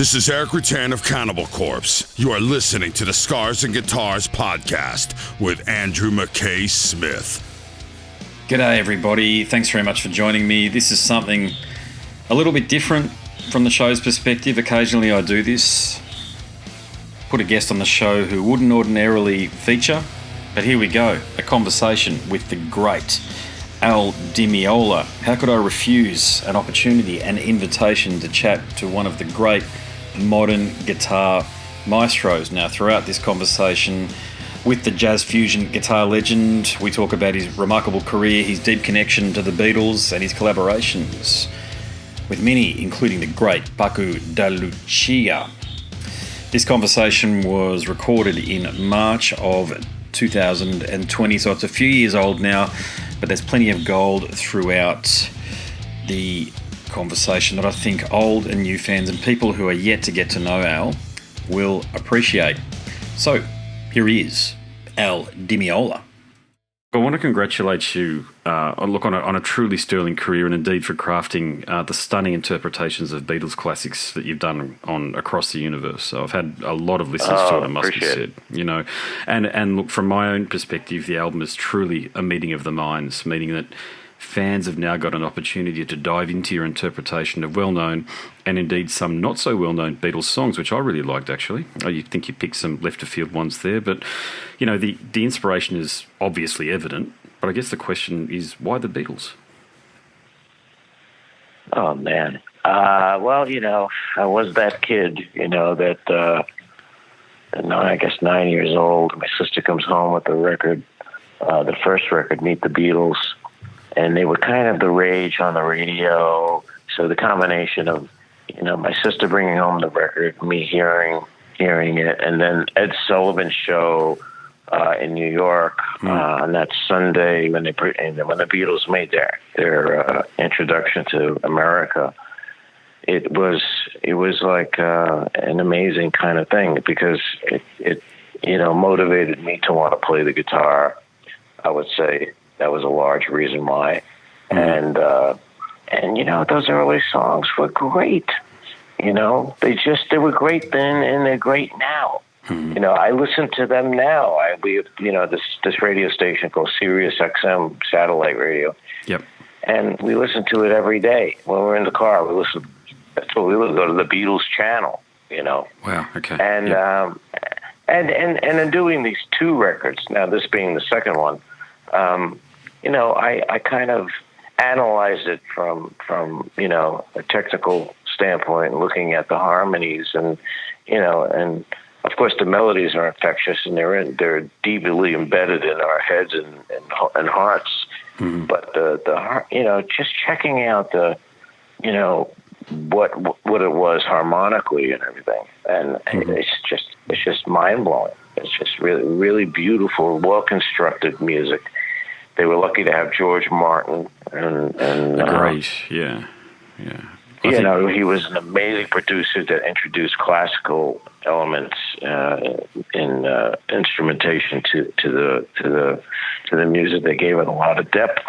This is Eric Rutan of Cannibal Corpse. You are listening to the Scars and Guitars podcast with Andrew McKay Smith. G'day everybody, thanks very much for joining me. This is something a little bit different from the show's perspective. Occasionally I do this, put a guest on the show who wouldn't ordinarily feature, but here we go, a conversation with the great Al Di Meola. How could I refuse an opportunity, an invitation to chat to one of the great modern guitar maestros? Now, throughout this conversation with the jazz fusion guitar legend, we talk about his remarkable career, his deep connection to the Beatles, and his collaborations with many, including the great Paco De Lucia. This conversation was recorded in March of 2020, so it's a few years old now, but there's plenty of gold throughout the conversation that I think old and new fans and people who are yet to get to know Al will appreciate. So here he is, Al Di Meola. I want to congratulate you on a truly sterling career, and indeed for crafting the stunning interpretations of Beatles classics that you've done on across the universe. So I've had a lot of listens to it, I must be said. You know, and look, from my own perspective, the album is truly a meeting of the minds, meaning that fans have now got an opportunity to dive into your interpretation of well-known and indeed some not so well-known Beatles songs, which I really liked, actually. You think you picked some left-of-field ones there, but, you know, the inspiration is obviously evident, but I guess the question is, why the Beatles? Oh, man. Well, you know, I was that kid, you know, I guess 9 years old. My sister comes home with the record, the first record, Meet the Beatles, and they were kind of the rage on the radio. So the combination of, you know, my sister bringing home the record, me hearing it, and then Ed Sullivan's show in New York on that Sunday when the Beatles made their introduction to America. It was like an amazing kind of thing because it you know, motivated me to want to play the guitar. I would say that was a large reason why. And you know, those early songs were great. You know, they were great then and they're great now. You know, I listen to them now. We this radio station called Sirius XM satellite radio. Yep. And we listen to it every day when we're in the car. That's what we would go to the Beatles channel, you know. Wow, okay. And yep. And in doing these two records, now this being the second one, you know, I kind of analyzed it from you know, a technical standpoint, looking at the harmonies and, you know, and of course the melodies are infectious and they're deeply embedded in our heads and hearts. Mm-hmm. But the you know, just checking out the, you know, what it was harmonically and everything, and it's just mind blowing. It's just really, really beautiful, well constructed music. They were lucky to have George Martin and great, yeah. You know, he was an amazing producer that introduced classical elements in instrumentation to the music. They gave it a lot of depth,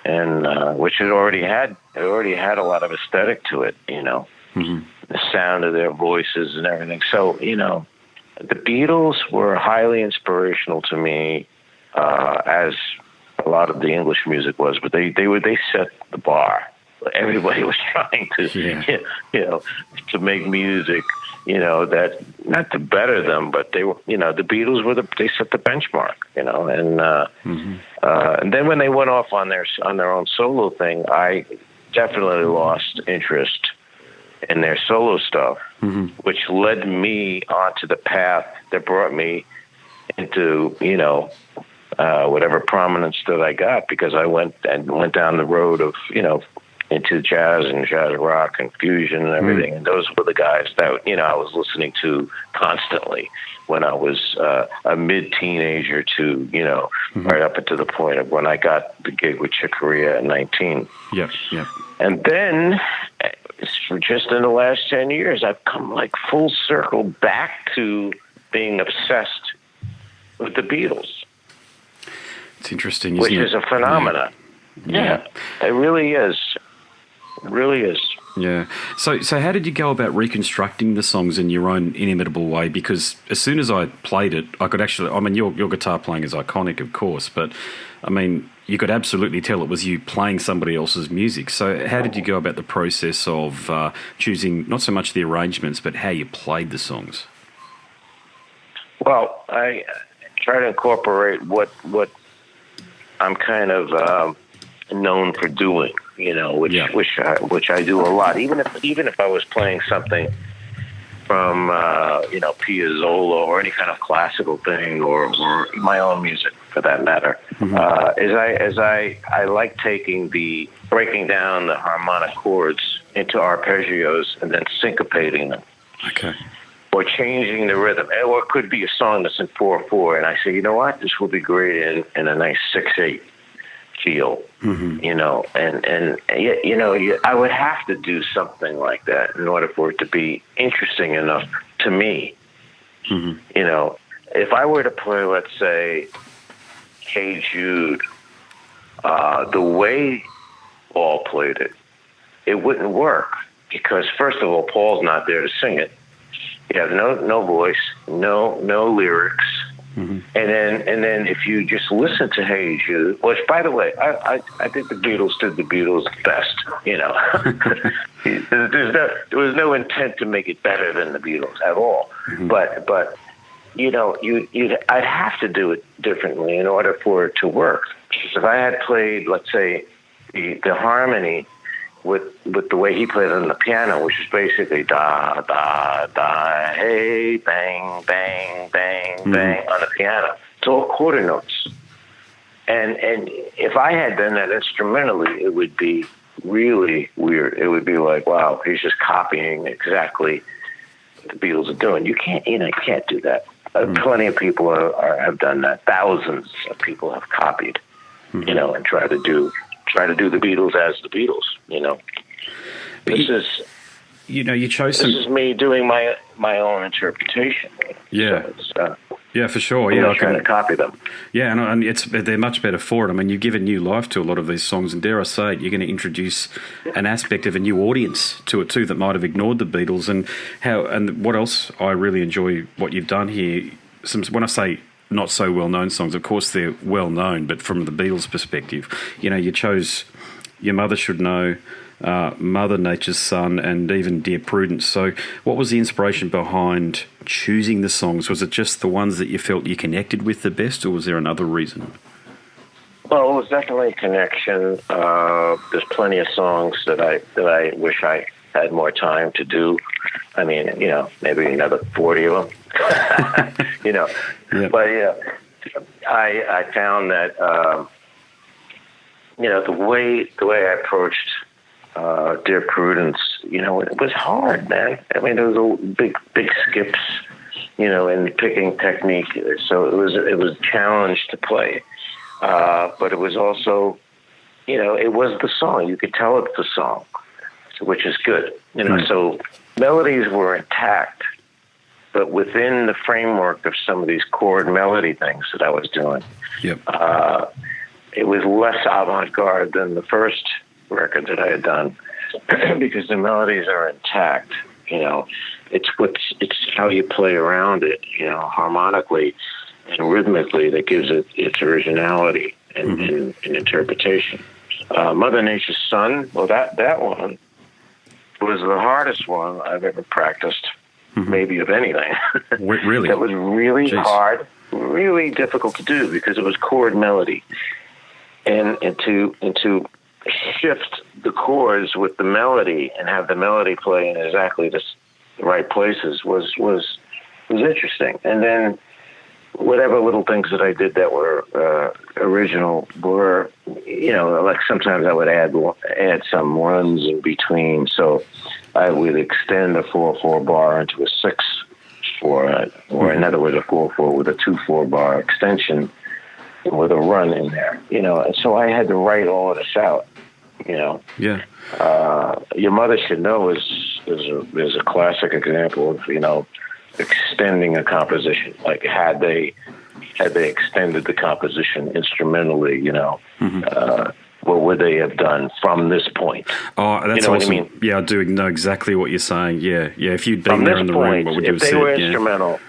and which it already had a lot of aesthetic to it. You know, the sound of their voices and everything. So, you know, the Beatles were highly inspirational to me, as a lot of the English music was, but they set the bar. Everybody was trying to, you know, to make music, you know, that not to better them, but they were, you know, the Beatles they set the benchmark, you know, and then when they went off on their own solo thing, I definitely lost interest in their solo stuff, which led me onto the path that brought me into, you know, whatever prominence that I got, because I went down the road of, you know, into jazz and jazz rock and fusion and everything. And those were the guys that, you know, I was listening to constantly when I was a mid-teenager to, you know, right up until the point of when I got the gig with Chick Corea at 19. Yep. And then just in the last 10 years, I've come like full circle back to being obsessed with the Beatles. It's interesting, isn't which it? is a phenomenon. Yeah, it really is. It really is. Yeah. So how did you go about reconstructing the songs in your own inimitable way? Because as soon as I played it, I could actually, I mean, your guitar playing is iconic, of course, but I mean, you could absolutely tell it was you playing somebody else's music. So how did you go about the process of choosing not so much the arrangements, but how you played the songs? Well, I try to incorporate what I'm kind of known for doing, you know, which I do a lot. Even if I was playing something from Piazzolla or any kind of classical thing, or my own music for that matter, as I like breaking down the harmonic chords into arpeggios and then syncopating them. Okay. Or changing the rhythm, or it could be a song that's in 4/4, and I say, you know what, this will be great in a nice 6/8 feel, you know, and I would have to do something like that in order for it to be interesting enough to me. You know, if I were to play, let's say, Hey Jude, the way Paul played it, it wouldn't work because first of all, Paul's not there to sing it. You have no voice, no lyrics, and then if you just listen to Hey Jude, which by the way, I think the Beatles did the Beatles best. You know, there was no intent to make it better than the Beatles at all. But you know, I'd have to do it differently in order for it to work. Because if I had played, let's say, the harmony with the way he played on the piano, which is basically da da da, hey, bang bang bang bang on the piano. It's all quarter notes. And if I had done that instrumentally, it would be really weird. It would be like, wow, he's just copying exactly what the Beatles are doing. You can't do that. Plenty of people have done that. Thousands of people have copied, you know, and try to do the Beatles as the Beatles, you know. You chose this is me doing my own interpretation. Yeah. So yeah, for sure. I'm not trying to copy them. Yeah, and they're much better for it. I mean, you've given new life to a lot of these songs, and dare I say it, you're going to introduce an aspect of a new audience to it too that might have ignored the Beatles. And what else I really enjoy what you've done here. When I say not so well-known songs, of course they're well-known, but from the Beatles' perspective, you know, you chose Your Mother Should Know, Mother Nature's Son, and even Dear Prudence. So what was the inspiration behind choosing the songs? Was it just the ones that you felt you connected with the best, or was there another reason? Well, it was definitely a connection. There's plenty of songs that I wish I had more time to do. I mean, you know, maybe another 40 of them. You know, but yeah, I found that you know, the way I approached Dear Prudence, you know, it was hard, man. I mean, there was big skips, you know, in picking technique. So it was a challenge to play, but it was also, you know, it was the song. You could tell it's the song, which is good, you know. So melodies were intact, but within the framework of some of these chord melody things that I was doing, it was less avant-garde than the first record that I had done because the melodies are intact. You know, it's how you play around it, you know, harmonically and rhythmically that gives it its originality and interpretation. Mother Nature's Son, well, that one was the hardest one I've ever practiced, maybe of anything. Really? That was really hard, really difficult to do because it was chord melody. And to shift the chords with the melody and have the melody play in exactly the right places was interesting. And then whatever little things that I did that were original were, you know, like sometimes I would add some runs in between. So I would extend a 4/4 bar into a 6/4, or in other words, a 4/4 with a 2/4 bar extension with a run in there, you know. And so I had to write all of this out, you know. Yeah. Your Mother Should Know is a classic example of, you know, extending a composition. Like had they extended the composition instrumentally, you know, what would they have done from this point? Oh, that's you know awesome. What I mean? Yeah, I do know exactly what you're saying. Yeah. If you'd been From there this in the point, room, what would you have said? if they were instrumental,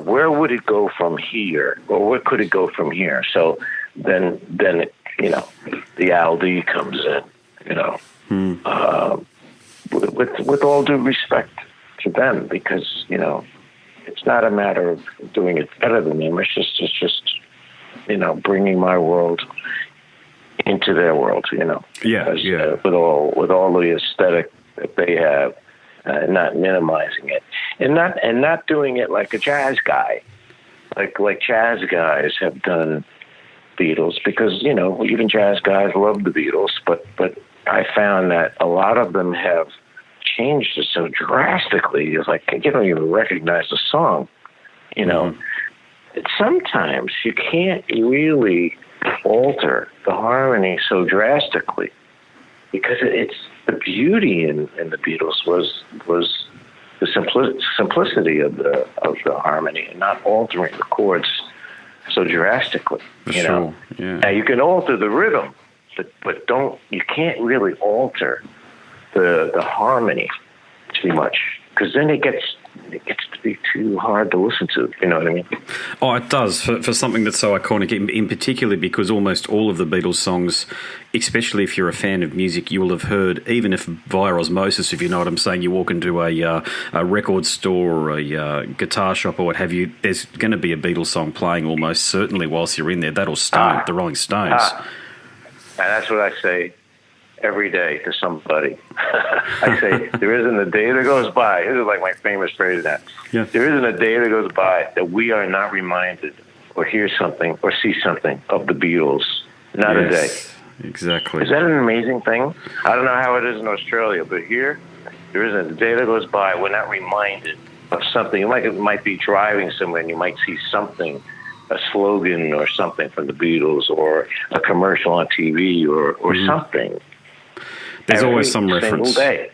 where would it go from here? Or where could it go from here? So then the Al D comes in, with all due respect to them, because, it's not a matter of doing it better than them. It's just bringing my world into their world, with all the aesthetic that they have, not minimizing it, and not doing it like a jazz guy, like jazz guys have done Beatles, because even jazz guys love the Beatles, but I found that a lot of them have changed it so drastically. It's like you don't even recognize the song, Sometimes you can't really alter the harmony so drastically, because it's the beauty in the Beatles was the simplicity of the harmony, and not altering the chords so drastically. Sure. Yeah. Now you can alter the rhythm, but you can't really alter the harmony too much, because then it gets to be too hard to listen to. You know what I mean? Oh, it does, for something that's so iconic, in particular because almost all of the Beatles songs, especially if you're a fan of music, you will have heard, even if via osmosis, if you know what I'm saying. You walk into a record store or a guitar shop or what have you, there's going to be a Beatles song playing almost certainly whilst you're in there. That'll Stone, the Rolling Stones. And that's what I say every day to somebody. I say, there isn't a day that goes by. This is like my famous phrase now. Yeah. There isn't a day that goes by that we are not reminded or hear something or see something of the Beatles. Not a day. Exactly. Is that an amazing thing? I don't know how it is in Australia, but here, there isn't a day that goes by we're not reminded of something. It might be driving somewhere and you might see something, a slogan or something from the Beatles, or a commercial on TV or something. There's always some Single reference. day.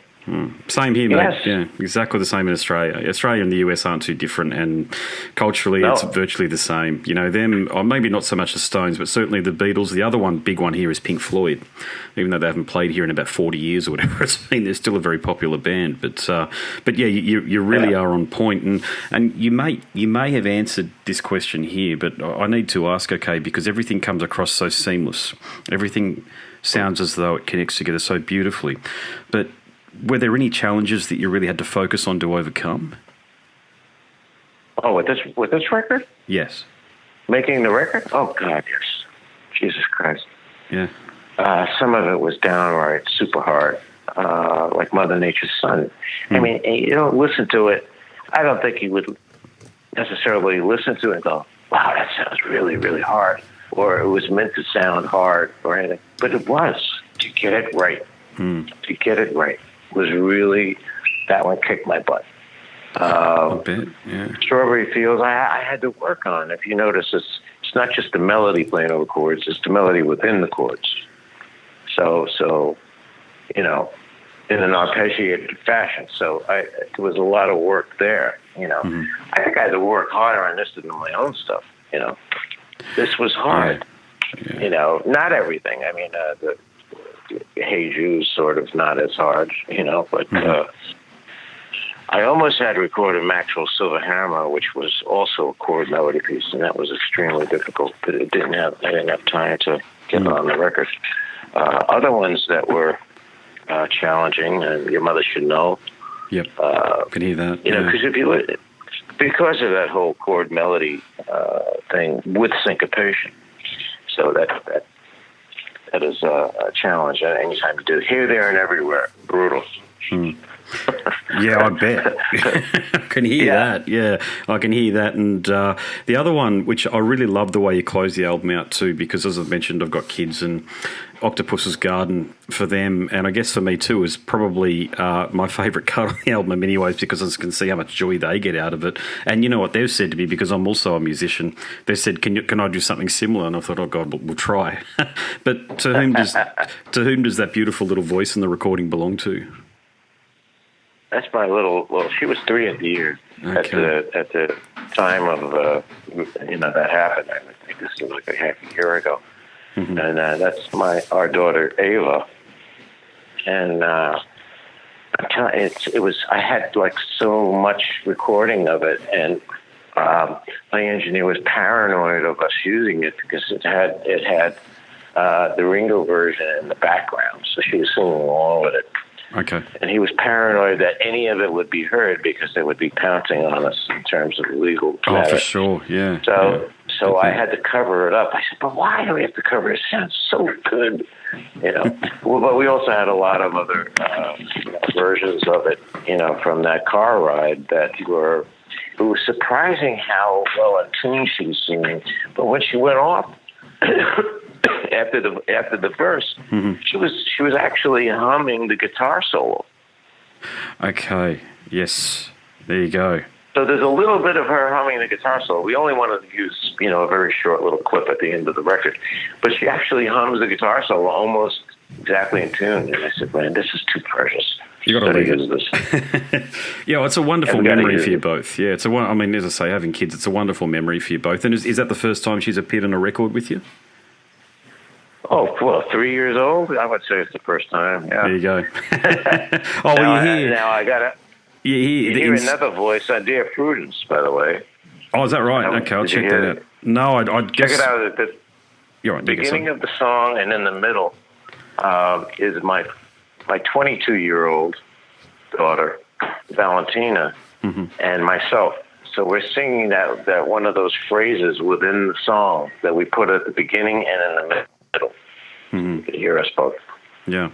Same here, Yes. mate. Yeah, exactly the same in Australia. Australia and the US aren't too different, and culturally it's virtually the same. Them, or maybe not so much the Stones, but certainly the Beatles. The other big one here is Pink Floyd. Even though they haven't played here in about 40 years or whatever it's been, they're still a very popular band. But yeah, you really are on point. And you may have answered this question here, but I need to ask, okay, because everything comes across so seamless. Everything sounds as though it connects together so beautifully. But were there any challenges that you really had to focus on to overcome? Oh, with this record? Yes. Making the record? Oh, God, yes. Jesus Christ. Yeah. Some of it was downright super hard, like Mother Nature's Son. I mean, you don't listen to it. I don't think you would necessarily listen to it and go, wow, that sounds really, really hard. Or it was meant to sound hard or anything. But it was, to get it right. To get it right was really, that one kicked my butt. A bit, yeah. Strawberry Fields, I had to work on. If you notice, it's not just the melody playing over chords, it's the melody within the chords. So in an arpeggiated fashion. So it was a lot of work there, I think I had to work harder on this than my own stuff, This was hard. Yeah. Not everything. I mean, the Hey Jude's sort of not as hard, but I almost had recorded Maxwell's Silver Hammer, which was also a chord melody piece, and that was extremely difficult, but I didn't have time to get it on the record. Other ones that were challenging, and Your Mother Should Know. Yep, can hear that. Because because of that whole chord melody thing with syncopation, so that is a challenge. Anytime you do Here, There, and Everywhere, brutal. Yeah, I bet. I can hear that. Yeah, I can hear that. And the other one, which I really love the way you close the album out too, because as I've mentioned, I've got kids, and Octopus's Garden for them, and I guess for me too, is probably my favourite cut on the album in many ways, because I can see how much joy they get out of it. And you know what they've said to me, because I'm also a musician, they said, can I do something similar? And I thought, oh God, we'll try. But to whom does that beautiful little voice in the recording belong to? That's my little. She was 3 at the year at the time of that happened. I think this was like a half a year ago. and that's our daughter Ava. And I had like so much recording of it, and my engineer was paranoid of us using it because it had the Ringo version in the background, so she was singing along with it. Okay. And he was paranoid that any of it would be heard because they would be pouncing on us in terms of legal matter. Oh, for sure, yeah. So I had to cover it up. I said, but why do we have to cover it? It sounds so good, Well, but we also had a lot of other versions of it, from that car ride that were. It was surprising how well in tune she was singing. But when she went off after the verse, she was actually humming the guitar solo. Okay. Yes. There you go. So there's a little bit of her humming the guitar solo. We only wanted to use, a very short little clip at the end of the record. But she actually hums the guitar solo almost exactly in tune. And I said, man, this is too precious. You got to use this. Yeah, it's a wonderful memory for you both. Yeah, as I say, having kids, it's a wonderful memory for you both. And is that the first time she's appeared on a record with you? Oh, well, 3 years old? I would say it's the first time, yeah. There you go. Now I got to... You hear another voice on Dear Prudence, by the way. Oh, is that right? Okay, I'll check that out. No, I'd guess... Check it out at the beginning of the song, and in the middle is my 22-year-old daughter, Valentina, and myself. So we're singing that one of those phrases within the song that we put at the beginning and in the middle. You can hear us both. Yeah.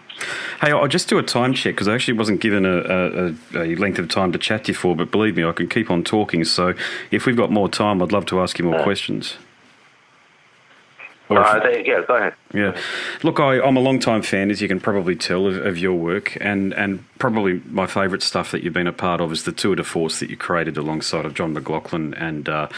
Hey, I'll just do a time check because I actually wasn't given a length of time to chat to you for, but believe me, I can keep on talking. So if we've got more time, I'd love to ask you more questions. Go ahead. Yeah. Look, I'm a long-time fan, as you can probably tell, of your work, and probably my favourite stuff that you've been a part of is the tour de force that you created alongside of John McLaughlin and, of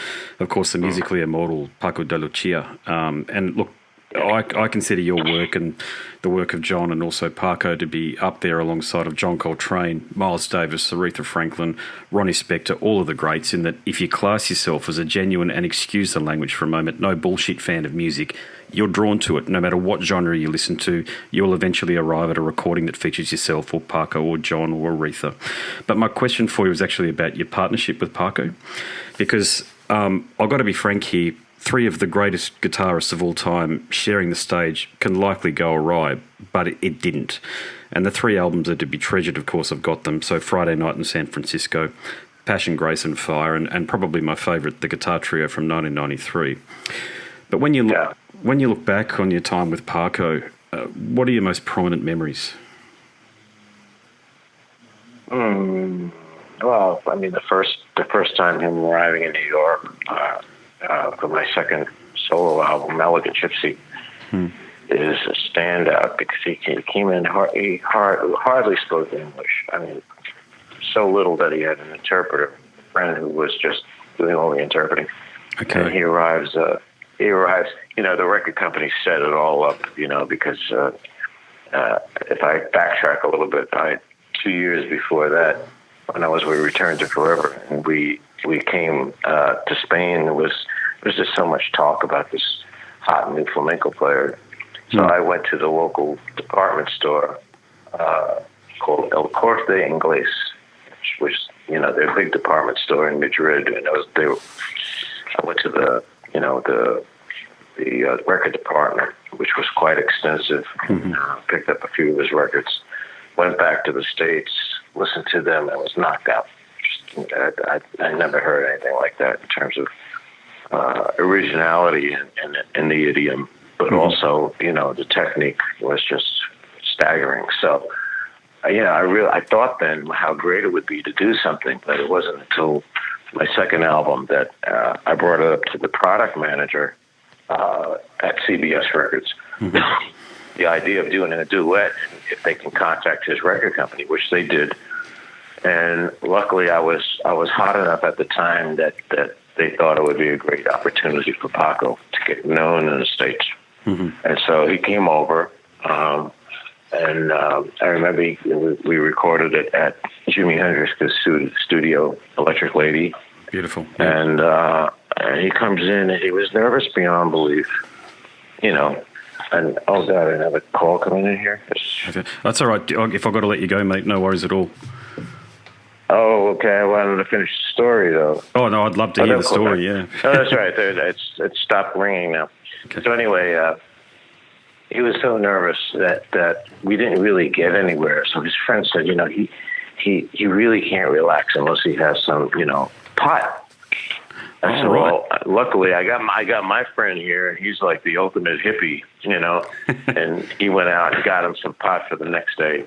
course, the musically immortal Paco De Lucia. And look, I consider your work and the work of John and also Paco to be up there alongside of John Coltrane, Miles Davis, Aretha Franklin, Ronnie Spector, all of the greats, in that if you class yourself as a genuine, and excuse the language for a moment, no bullshit fan of music, you're drawn to it. No matter what genre you listen to, you'll eventually arrive at a recording that features yourself or Paco or John or Aretha. But my question for you is actually about your partnership with Paco, because I've got to be frank here, three of the greatest guitarists of all time sharing the stage can likely go awry, but it didn't. And the three albums are to be treasured, of course, I've got them. So Friday Night in San Francisco, Passion, Grace and Fire, and probably my favourite, the Guitar Trio from 1993. But when you look back on your time with Paco, what are your most prominent memories? Well, I mean, the first time him arriving in New York for my second solo album, Elegant Gypsy, is a standout because he came in, he hardly spoke English. I mean, so little that he had an interpreter, a friend who was just doing all the interpreting. Okay. And he arrives, the record company set it all up, because if I backtrack a little bit, 2 years before that, when we returned to Forever, and we came to Spain, there was just so much talk about this hot new flamenco player. So I went to the local department store called El Corte Inglés, which their big department store in Madrid, and I went to the record department, which was quite extensive. Picked up a few of his records, went back to the States, listened to them, and was knocked out. I never heard anything like that in terms of originality and the idiom, but also, the technique was just staggering. So, I thought then how great it would be to do something, but it wasn't until my second album that I brought it up to the product manager at CBS Records. The idea of doing a duet, if they can contact his record company, which they did. And luckily, I was hot enough at the time that they thought it would be a great opportunity for Paco to get known in the States. And so he came over, and I remember we recorded it at Jimi Hendrix's studio, Electric Lady. Beautiful. Yeah. And he comes in, and he was nervous beyond belief. And oh god, another call coming in here. Okay. That's all right. If I've got to let you go, mate, no worries at all. Oh, okay. I wanted to finish the story though. Oh no, I'd love to hear the story. Yeah. Oh, that's right. It's stopped ringing now. Okay. So anyway, he was so nervous that we didn't really get anywhere. So his friend said, he really can't relax unless he has some, pot. I said, well, luckily I got my friend here, and he's like the ultimate hippie, and he went out and got him some pot for the next day.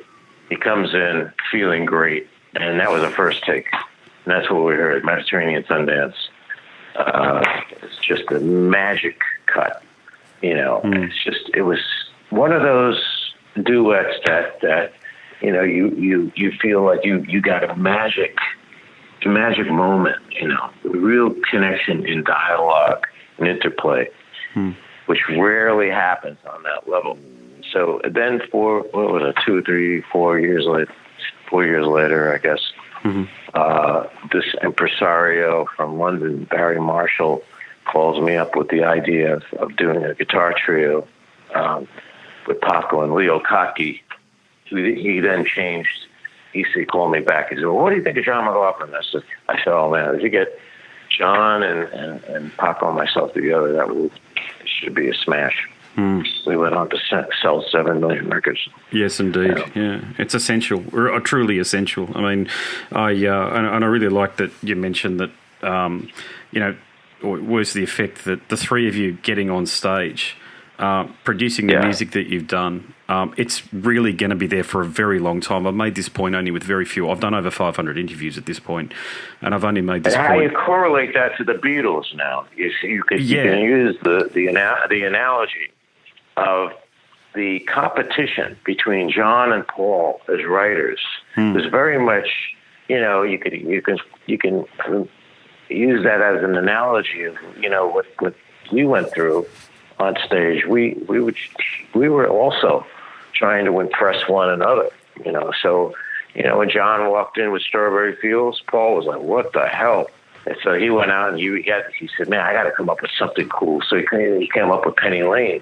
He comes in feeling great, and that was the first take. And that's what we heard, Mediterranean Sundance. It's just a magic cut, It was one of those duets that you feel like you got a magic moment, real connection in dialogue and interplay, which rarely happens on that level. So then for, 4 years later, I guess, this impresario from London, Barry Marshall, calls me up with the idea of doing a guitar trio with Paco and Leo Kotke. He then changed. He called me back. He said, well, what do you think of John McLaughlin? I said, oh, man, if you get John and Paco and myself together, it should be a smash. We went on to sell 7 million records. Yes, indeed. Yeah, it's essential, or truly essential. I mean, I really like that you mentioned that, was the effect that the three of you getting on stage, producing the music that you've done, it's really going to be there for a very long time. I've made this point only with very few. I've done over 500 interviews at this point, and I've only made this point. How do you correlate that to the Beatles now? You can use the analogy of the competition between John and Paul as writers. There's very much, you can use that as an analogy of what we went through on stage. We were also trying to impress one another, So, when John walked in with Strawberry Fields, Paul was like, "What the hell?" And so he went out and he said, "Man, I got to come up with something cool." So he came up with Penny Lane.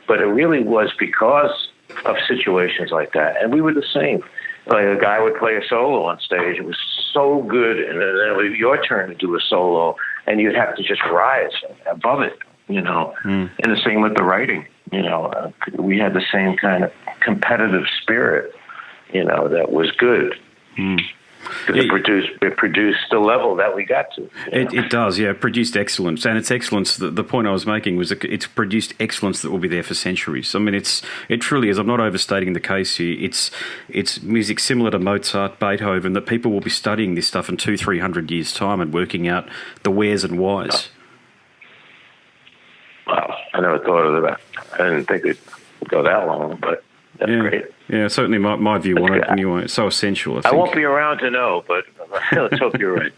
But it really was because of situations like that, and we were the same. Like a guy would play a solo on stage; it was so good, and then it was your turn to do a solo, and you'd have to just rise above it. And the same with the writing. We had the same kind of competitive spirit, that was good. It produced the level that we got to. It does, yeah. It produced excellence, and it's excellence. The point I was making was that it's produced excellence that will be there for centuries. I mean, it truly is. I'm not overstating the case here. It's music similar to Mozart, Beethoven, that people will be studying this stuff in 200-300 years' time and working out the wheres and whys. Wow, I never thought of that. I didn't think it'd go that long, but that's great. Yeah, certainly my view on it anyway. It's so essential, I think. I won't be around to know, but let's hope you're right.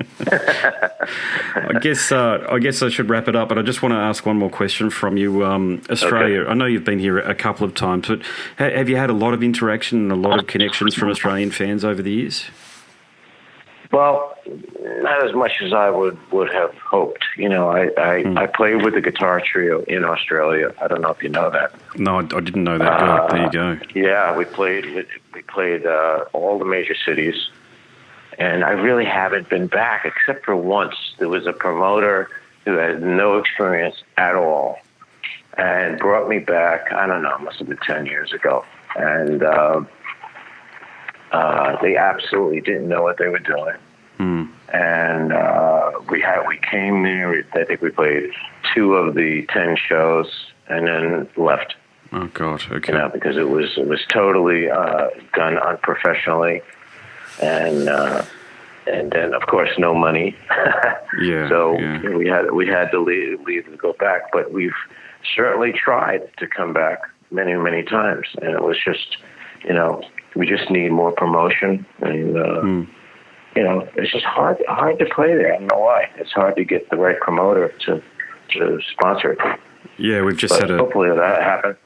I guess I should wrap it up, but I just want to ask one more question from you. Australia, okay. I know you've been here a couple of times, but have you had a lot of interaction and a lot of connections from Australian fans over the years? Well, not as much as I would have hoped. I played with the guitar trio in Australia. I don't know if you know that. No, I didn't know that. There you go. Yeah, we played all the major cities, and I really haven't been back except for once. There was a promoter who had no experience at all and brought me back. I don't know, it must have been 10 years ago, and they absolutely didn't know what they were doing. And we came there. I think we played 2 of the 10 shows and then left. Oh God! Okay. Because it was totally done unprofessionally, and then of course no money. So we had to leave and go back. But we've certainly tried to come back many times, and it was just we just need more promotion, and it's just hard to play there. I don't know why. It's hard to get the right promoter to sponsor it. Yeah, we've just had hopefully that happened.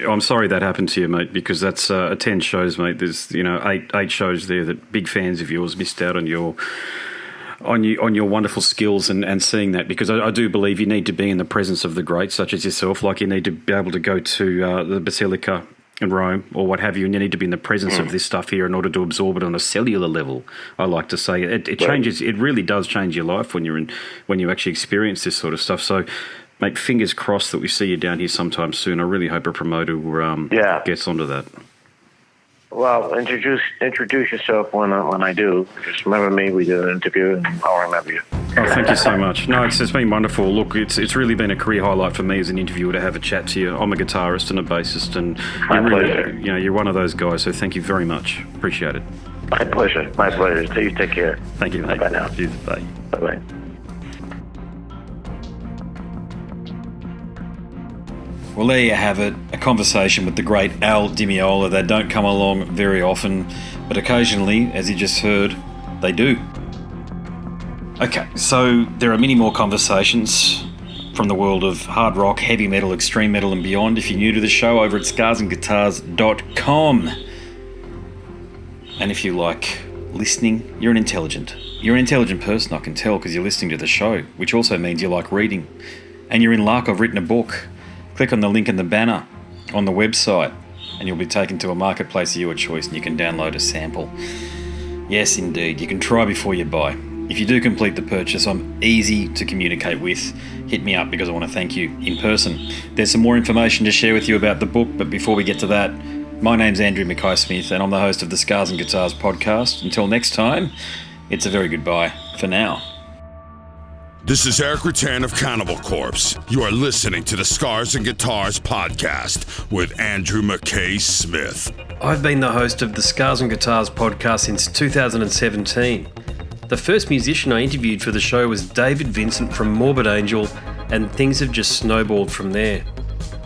I'm sorry that happened to you, mate, because that's 10 shows, mate. There's 8 shows there that big fans of yours missed out on your on your wonderful skills and seeing that, because I do believe you need to be in the presence of the greats such as yourself. Like, you need to be able to go to the Basilica in Rome or what have you, and you need to be in the presence of this stuff here in order to absorb it on a cellular level. I like to say it changes. It really does change your life when you actually experience this sort of stuff. So, mate, fingers crossed that we see you down here sometime soon. I really hope a promoter gets onto that. Well, introduce yourself when I do. Just remember me. We did an interview, and I'll remember you. Oh, thank you so much. No, it's been wonderful. Look, it's really been a career highlight for me as an interviewer to have a chat to you. I'm a guitarist and a bassist, and you're one of those guys. So thank you very much. Appreciate it. My pleasure. My pleasure. So you take care. Thank you, mate. Bye now. Bye. Bye. Well, there you have it, a conversation with the great Al Di Meola. They don't come along very often, but occasionally, as you just heard, they do. Okay, so there are many more conversations from the world of hard rock, heavy metal, extreme metal and beyond. If you're new to the show, over at scarsandguitars.com. And if you like listening, you're an intelligent person, I can tell, because you're listening to the show, which also means you like reading. And you're in luck, I've written a book. Click on the link in the banner on the website and you'll be taken to a marketplace of your choice and you can download a sample. Yes, indeed. You can try before you buy. If you do complete the purchase, I'm easy to communicate with. Hit me up because I want to thank you in person. There's some more information to share with you about the book, but before we get to that, my name's Andrew Mackay-Smith and I'm the host of the Scars and Guitars podcast. Until next time, it's a very goodbye for now. This is Eric Rattan of Cannibal Corpse. You are listening to the Scars and Guitars podcast with Andrew Mackay-Smith. I've been the host of the Scars and Guitars podcast since 2017. The first musician I interviewed for the show was David Vincent from Morbid Angel, and things have just snowballed from there.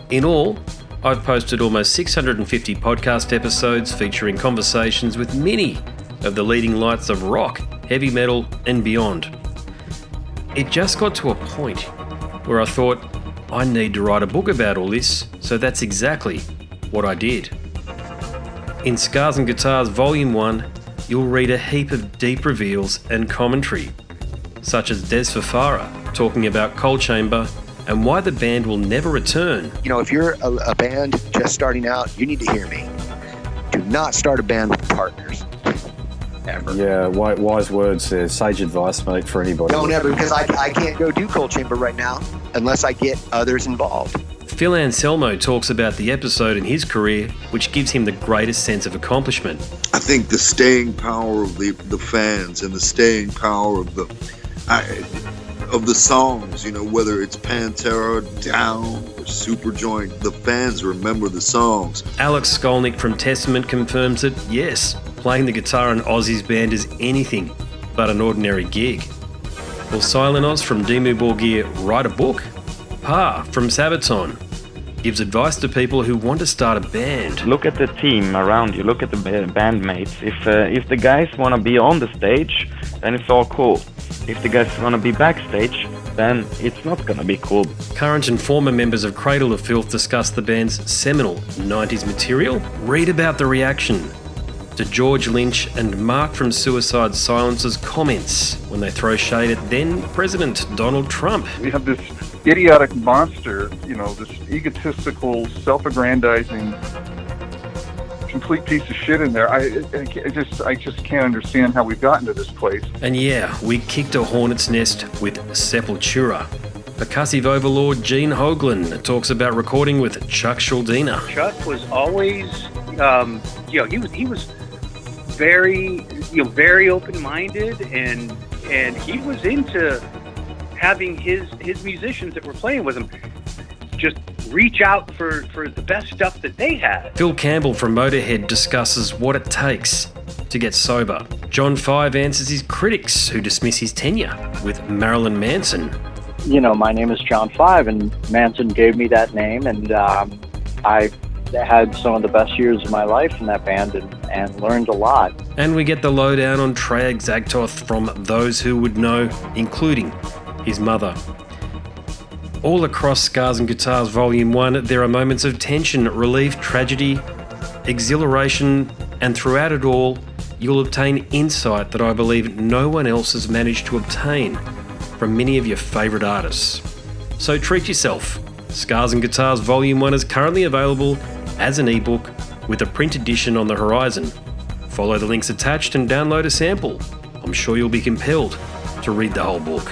In all, I've posted almost 650 podcast episodes featuring conversations with many of the leading lights of rock, heavy metal, and beyond. It just got to a point where I thought, I need to write a book about all this, so that's exactly what I did. In Scars and Guitars Volume 1, you'll read a heap of deep reveals and commentary, such as Des Fafara talking about Coal Chamber and why the band will never return. You know, if you're a band just starting out, you need to hear me. Do not start a band with partners. Ever. Yeah, wise words there. Sage advice, mate, for anybody. Don't ever, because I can't go do Coal Chamber right now unless I get others involved. Phil Anselmo talks about the episode in his career which gives him the greatest sense of accomplishment. I think the staying power of the fans and the staying power of the songs, you know, whether it's Pantera, Down, or Superjoint, the fans remember the songs. Alex Skolnick from Testament confirms that, yes, playing the guitar in Ozzy's band is anything but an ordinary gig. Will Silent Oz from Dimmu Borgir write a book? Pa from Sabaton gives advice to people who want to start a band. Look at the team around you, look at the bandmates. If the guys want to be on the stage, then it's all cool. If the guys want to be backstage, then it's not going to be cool. Current and former members of Cradle of Filth discuss the band's seminal 90s material. Read about the reaction to George Lynch and Mark from Suicide Silence's comments when they throw shade at then President Donald Trump. We have this idiotic monster, you know, this egotistical, self-aggrandizing, complete piece of shit in there. I just can't understand how we've gotten to this place. And yeah, we kicked a hornet's nest with Sepultura. Percussive overlord Gene Hoglan talks about recording with Chuck Schuldiner. Chuck was always, he was very open-minded, and he was into having his musicians that were playing with him just reach out for the best stuff that they had. Phil Campbell from Motorhead discusses what it takes to get sober. John Five answers his critics who dismiss his tenure with Marilyn Manson. You know, my name is John Five, and Manson gave me that name, and I had some of the best years of my life in that band and learned a lot. And we get the lowdown on Treyarch Zagtoth from those who would know, including his mother. All across Scars and Guitars Volume 1, there are moments of tension, relief, tragedy, exhilaration, and throughout it all, you'll obtain insight that I believe no one else has managed to obtain from many of your favourite artists. So treat yourself. Scars and Guitars Volume 1 is currently available as an ebook with a print edition on the horizon. Follow the links attached and download a sample. I'm sure you'll be compelled to read the whole book.